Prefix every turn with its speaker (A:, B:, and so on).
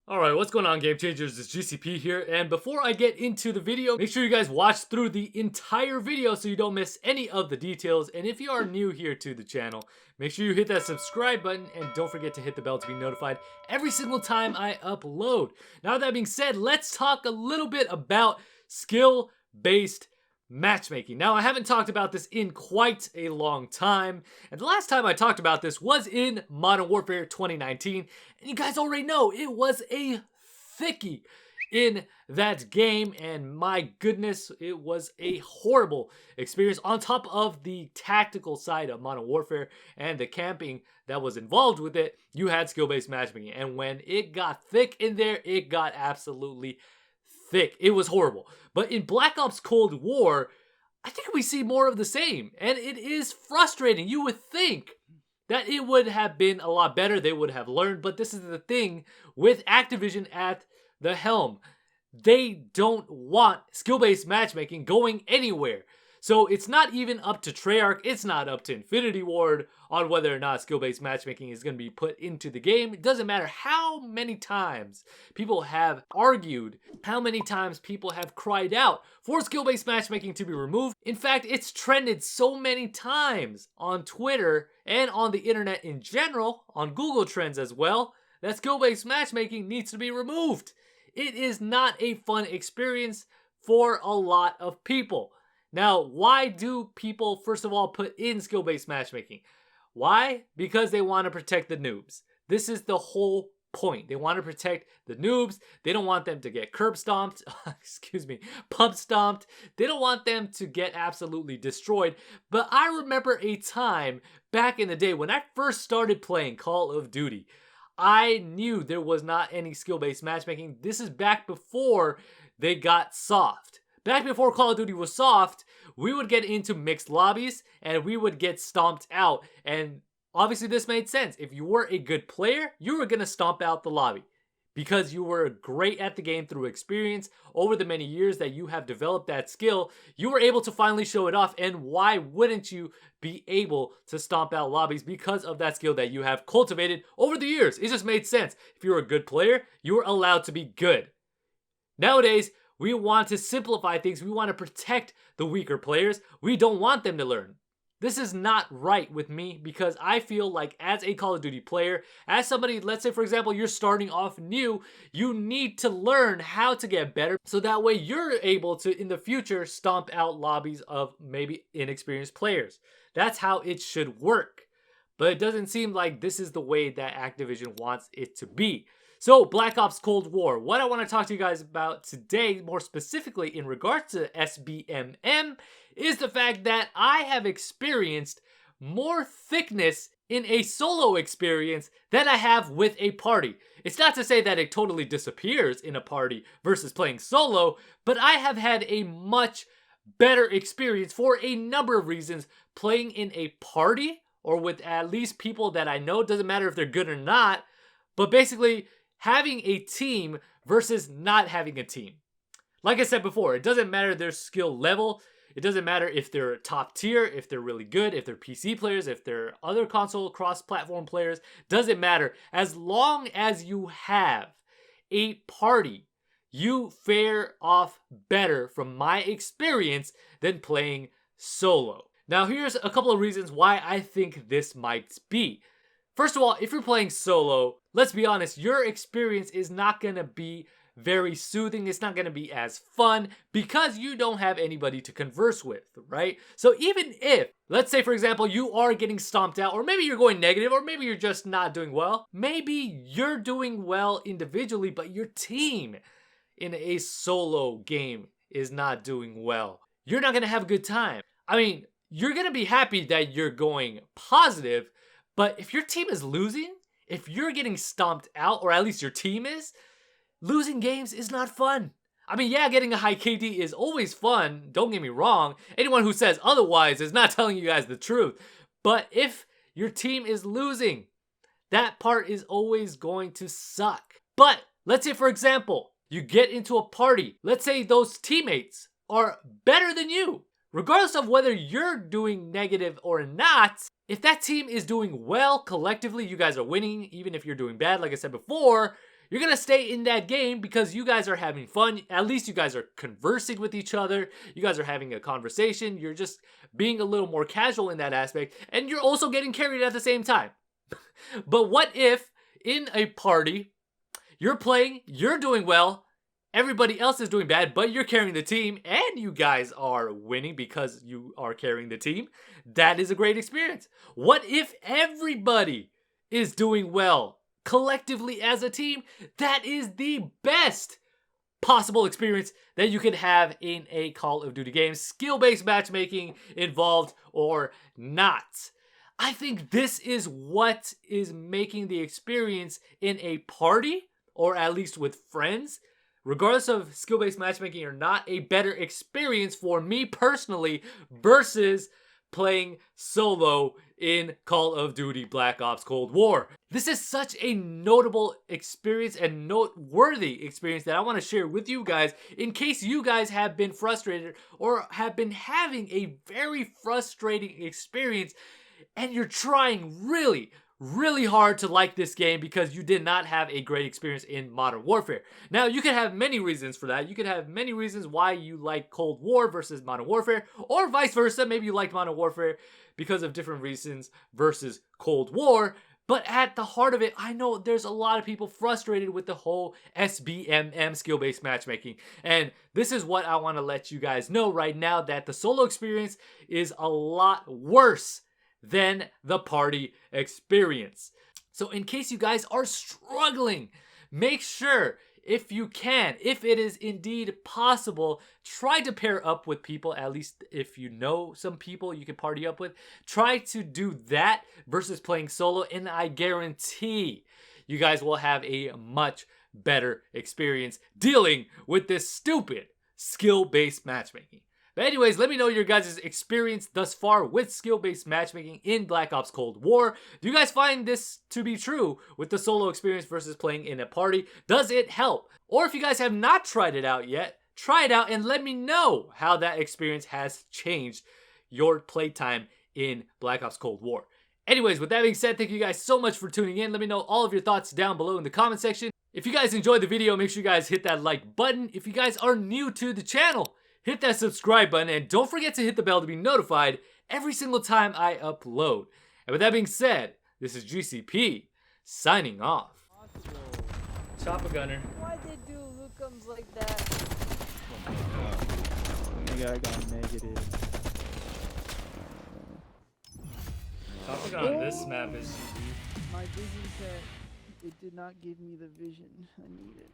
A: Alright, what's going on, Game Changers? It's GCP here, and before I get into the video, make sure you guys watch through the entire video so you don't miss any of the details. And if you are new here to the channel, make sure you hit that subscribe button and don't forget to hit the bell to be notified every single time I upload. Now that being said, let's talk a little bit about skill-based matchmaking. Now, I haven't talked about this in quite a long time, and the last time I talked about this was in Modern Warfare 2019, and you guys already know it was a thickie in that game, and my goodness, it was a horrible experience. On top of the tactical side of Modern Warfare and the camping that was involved with it, you had skill-based matchmaking, and when it got thick in there, it got absolutely thick. It was horrible. But in Black Ops Cold War, I think we see more of the same, and it is frustrating. You would think that it would have been a lot better, they would have learned, but this is the thing with Activision at the helm. They don't want skill-based matchmaking going anywhere. So it's not even up to Treyarch, it's not up to Infinity Ward on whether or not skill-based matchmaking is going to be put into the game. It doesn't matter how many times people have argued, how many times people have cried out for skill-based matchmaking to be removed. In fact, it's trended so many times on Twitter and on the internet in general, on Google Trends as well, that skill-based matchmaking needs to be removed. It is not a fun experience for a lot of people. Now, why do people, first of all, put in skill-based matchmaking? Why? Because they want to protect the noobs. This is the whole point. They want to protect the noobs. They don't want them to get curb stomped, pump stomped. They don't want them to get absolutely destroyed. But I remember a time back in the day when I first started playing Call of Duty. I knew there was not any skill-based matchmaking. This is back before they got soft. Back before Call of Duty was soft, we would get into mixed lobbies and we would get stomped out. And obviously this made sense. If you were a good player, you were going to stomp out the lobby because you were great at the game through experience. Over the many years that you have developed that skill, you were able to finally show it off. And why wouldn't you be able to stomp out lobbies because of that skill that you have cultivated over the years? It just made sense. If you were a good player, you were allowed to be good. Nowadays, we want to simplify things. We want to protect the weaker players. We don't want them to learn. This is not right with me because I feel like as a Call of Duty player, as somebody, let's say for example, you're starting off new, you need to learn how to get better so that way you're able to, in the future, stomp out lobbies of maybe inexperienced players. That's how it should work. But it doesn't seem like this is the way that Activision wants it to be. So, Black Ops Cold War. What I want to talk to you guys about today, more specifically in regards to SBMM, is the fact that I have experienced more thickness in a solo experience than I have with a party. It's not to say that it totally disappears in a party versus playing solo, but I have had a much better experience for a number of reasons playing in a party or with at least people that I know. Doesn't matter if they're good or not, but basically having a team versus not having a team. Like I said before, it doesn't matter their skill level. It doesn't matter if they're top tier, if they're really good, if they're PC players, if they're other console cross-platform players. Doesn't matter. As long as you have a party, you fare off better from my experience than playing solo. Now here's a couple of reasons why I think this might be. First of all, if you're playing solo, let's be honest, your experience is not going to be very soothing. It's not going to be as fun because you don't have anybody to converse with, right? So even if, let's say for example, you are getting stomped out, or maybe you're going negative, or maybe you're just not doing well. Maybe you're doing well individually, but your team in a solo game is not doing well. You're not going to have a good time. I mean, you're going to be happy that you're going positive, but if your team is losing, if you're getting stomped out, or at least your team is, losing games is not fun. I mean, yeah, getting a high KD is always fun, don't get me wrong. Anyone who says otherwise is not telling you guys the truth. But if your team is losing, that part is always going to suck. But let's say, for example, you get into a party. Let's say those teammates are better than you. Regardless of whether you're doing negative or not, if that team is doing well collectively, you guys are winning, even if you're doing bad, like I said before, You're going to stay in that game because you guys are having fun. At least you guys are conversing with each other. You guys are having a conversation. You're just being a little more casual in that aspect. And you're also getting carried at the same time. But what if in a party, you're playing, you're doing well, everybody else is doing bad, but you're carrying the team and you guys are winning because you are carrying the team? That is a great experience. What if everybody is doing well collectively as a team? That is the best possible experience that you can have in a Call of Duty game, skill-based matchmaking involved or not. I think this is what is making the experience in a party, or at least with friends, regardless of skill-based matchmaking or not, a better experience for me personally versus playing solo in Call of Duty Black Ops Cold War. This is such a notable experience and noteworthy experience that I want to share with you guys in case you guys have been frustrated or have been having a very frustrating experience and you're trying really hard to like this game because you did not have a great experience in Modern Warfare. Now, you can have many reasons for that. You could have many reasons why you like Cold War versus Modern Warfare, or vice versa. Maybe you liked Modern Warfare because of different reasons versus Cold War. But at the heart of it, I know there's a lot of people frustrated with the whole SBMM skill-based matchmaking. And this is what I want to let you guys know right now, that the solo experience is a lot worse than the party experience. So in case you guys are struggling, make sure, if you can, if it is indeed possible, try to pair up with people. At least if you know some people you can party up with, try to do that versus playing solo, and I guarantee you guys will have a much better experience dealing with this stupid skill-based matchmaking. But anyways, let me know your guys' experience thus far with skill-based matchmaking in Black Ops Cold War. Do you guys find this to be true with the solo experience versus playing in a party? Does it help? Or if you guys have not tried it out yet, try it out and let me know how that experience has changed your playtime in Black Ops Cold War. Anyways, with that being said, thank you guys so much for tuning in. Let me know all of your thoughts down below in the comment section. If you guys enjoyed the video, make sure you guys hit that like button. If you guys are new to the channel, hit that subscribe button, and don't forget to hit the bell to be notified every single time I upload. And with that being said, this is GCP, signing off. Chopper gunner.
B: Why'd they do Lucums like that?
C: Nigga, I got negative.
A: Chopper gun on this map is GG.
B: My vision set, it did not give me the vision I needed.